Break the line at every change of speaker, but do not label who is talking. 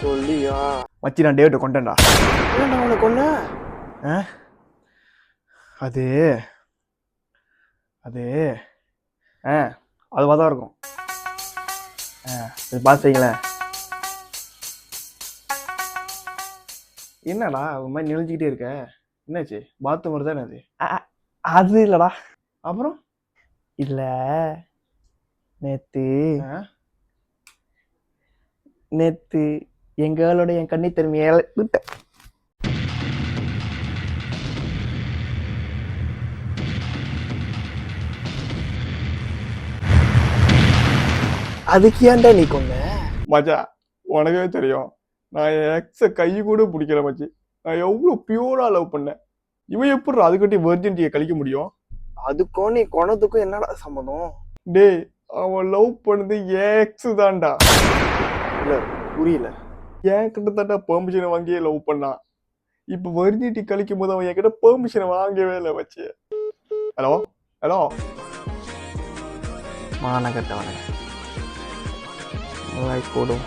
சொல்லியா
மச்சி நான் டேவிட்டை கொண்டேன்டா.
ஏன்டா அவனை கொன்ன?
அது அது அதுவாக தான் இருக்கும். பார்த்து வைங்களேன். என்னடா ஒரு மாதிரி நெளிஞ்சிக்கிட்டே இருக்க? என்னாச்சு? பாத்ரூம் வருதா என்னது?
அது இல்லடா.
அப்புறம்
இல்ல நேத்து நேத்து எங்களோட என் கண்ணி திறமையை விட்டேன். அதுக்கு ஏன்டா நீ கொன்ன?
மச்சா உனக்கே தெரியும், நான் என் எக்ஸை கை கூட பிடிக்கல மச்சி. நான் எவ்வளோ பியூரா லவ் பண்ணேன். இவன் எப்படி அதுக்கிட்டே வெர்ஜினிட்டியை கழிக்க முடியும்?
அதுக்கும் நீ கொனதுக்கும் என்னடா சம்மதம்?
டேய், அவன் லவ் பண்ணது என் எக்ஸு தான்டா.
இல்ல புரியல.
ஏன் கிட்டத்தட்ட பெர்மிஷனை வாங்கியே லவ் பண்ணான். இப்போ வெர்ஜினிட்டி கழிக்கும் போது அவன் என்கிட்ட பெர்மிஷனை வாங்கவே இல்லை மச்சி. ஹலோ ஹலோ
மானகட்ட வணக்கம் போடும்.